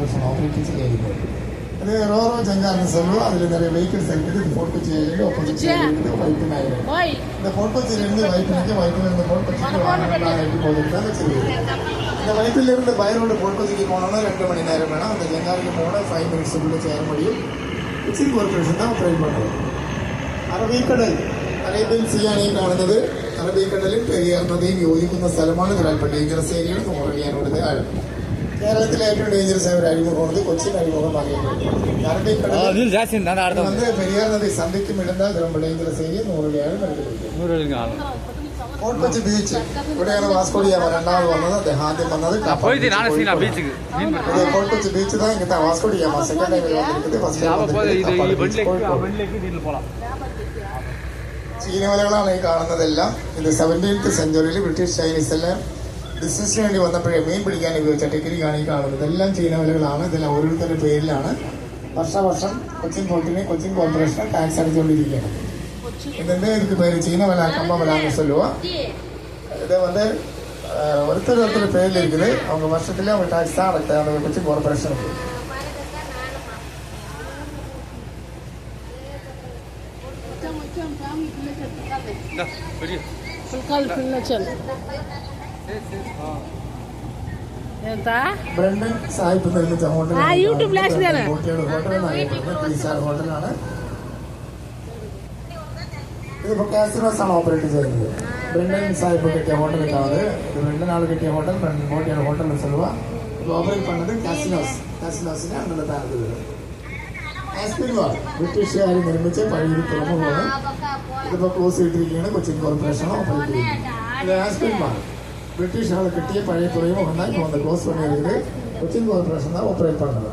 Corporation operate ചെയ്യുന്നത്. அது ரோரோ ஜங்கார்னு சொல்லுவோம். அதில் நிறைய வெஹிக்கிள்ஸ் இருக்குது. இது ஃபோர்ட் கொச்சியிலேருந்து ஆப்போசிட் சைடு இருக்குது வைப்பு நாயிரம். இந்த ஃபோர்ட் கொச்சியிலேருந்து வைப்பினுக்கு வைப்பிலிருந்து ஃபோர்ட் கொச்சிக்கு வாகனம் எப்படி போகுதுன்னு தான் வச்சுருக்கீங்க. இந்த வைப்பிலிருந்து பை ரோடு ஃபோர்ட் கொச்சிக்கு போனோம்னா 2 மணி நேரம் வேணும். அந்த ஜங்காருக்கு போனால் 5 மினிட்ஸுக்குள்ளே சேர முடியும். കൊച്ചി കോർപ്പറേഷൻ தான் ഓപ്പറേറ്റ് பண்ணுறது. അറബിക്കടൽ അറേബ്യൻ സിയാനെയും കാണുന്നത്. അറബിക്കടലിൽ പെരിയാർ നദിയും യോജിക്കുന്ന സ്ഥലമാണ്. ഇതിലൽപ്പം ഡേഞ്ചറസ് ഏരിയകൾ നോറിയാനുള്ളത് ആഴം. കേരളത്തിലെ ഏറ്റവും ഡേഞ്ചറസ് ആയ ഒരു അഴിമുഖമാണ് കൊച്ചിൻ അഴിമുഖം അറിയപ്പെടുന്നത്. അറബിക്കടൽ வந்து പെരിയാർ നദി സന്ധിക്കും ഇടുന്ന ரொம்ப ഡേഞ്ചറസ് ഏരിയ 100 അടിയാണ് വരുന്നത്. ഫോർട്ട് കൊച്ചി ബീച്ച് ഇവിടെയാണ് വാസ്കോ ഡി ഗാമ രണ്ടാമത് വന്നത്. അദ്ദേഹം ആദ്യം വന്നത് ഫോർട്ട് കൊച്ചി ബീച്ച് தான் இங்க தான் Vasco da Gama second time വന്നിരിക്കുന്നത്. ഫസ്റ്റ് ചീനവലകളാണ് ഈ കാണുന്നതെല്ലാം. ഇത് 17th സെഞ്ചുറിയിൽ ബ്രിട്ടീഷ് ചൈനീസ് എല്ലാം ബിസിനസ്സിന് വേണ്ടി വന്നപ്പോഴേ മീൻ പിടിക്കാൻ ഉപയോഗിച്ച ടെക്നിക്കാണ് ഈ കാണുന്നത്. ഇതെല്ലാം ചീനവലകളാണ്. ഇതെല്ലാം ഓരോരുത്തരുടെ പേരിലാണ്. വർഷം കൊച്ചിൻ പോർട്ടിനെ കൊച്ചിൻ കോർപ്പറേഷന് ടാക്സ് അടിച്ചുകൊണ്ടിരിക്കുകയാണ്. ഇതിന്റെ இதுக்கு பேர் சீனவலை கம்பவலான்னு சொல்லுவோம். இது வந்து ஒருத்தர் பேரில் இருக்குது. அவங்க வருஷத்துல அவங்க டாக்ஸ் தான் அடைக்கிறாங்க கொச்சின் கார்பரேஷனுக்கு. ബ്രണ്ടൻ സാഹിബ് നിർമ്മിച്ച ഹോട്ടലാണ്. ഹോട്ടലാണ്. ഇതിപ്പോൾ കാസിനോസ് ആണ് ഓപ്പറേറ്റ് ചെയ്യുന്നത്. ബ്രണ്ടൻ സാഹിബ് കിട്ടിയ ഹോട്ടൽ കാണുന്നത്. ഇത് ബ്രണ്ടൻ ആൾ കിട്ടിയ ഹോട്ടൽ ബ്രണ്ടൻ ഹോട്ടൽ ഹോട്ടൽ சொல்லுவா. ഇത് ഓപ്പറേറ്റ് പണ്ണത് കാസിനോസിനെ അണ്ടർ താരത്തിൽ വരും. ആസ്പിൻ വാൾ ബ്രിട്ടീഷുകാർ നിർമ്മിച്ച പഴയൊരു തുറമുഖമാണ്. ഇതിപ്പോൾ ക്ലോസ് ചെയ്തിരിക്കുകയാണ്. കൊച്ചിൻ കോർപ്പറേഷൻ ഓപ്പറേറ്റ് ചെയ്യുന്നത്. ഇത് ആസ്പിൻ വാൾ ബ്രിട്ടീഷ് ആൾ കിട്ടിയ പഴയ തുറമുഖം தான் இப்போ வந்து க்ளோஸ் பண்ணியிருக்கு. கொச்சின் கார்பரேஷன் தான் ஆப்ரேட் பண்ணுறது.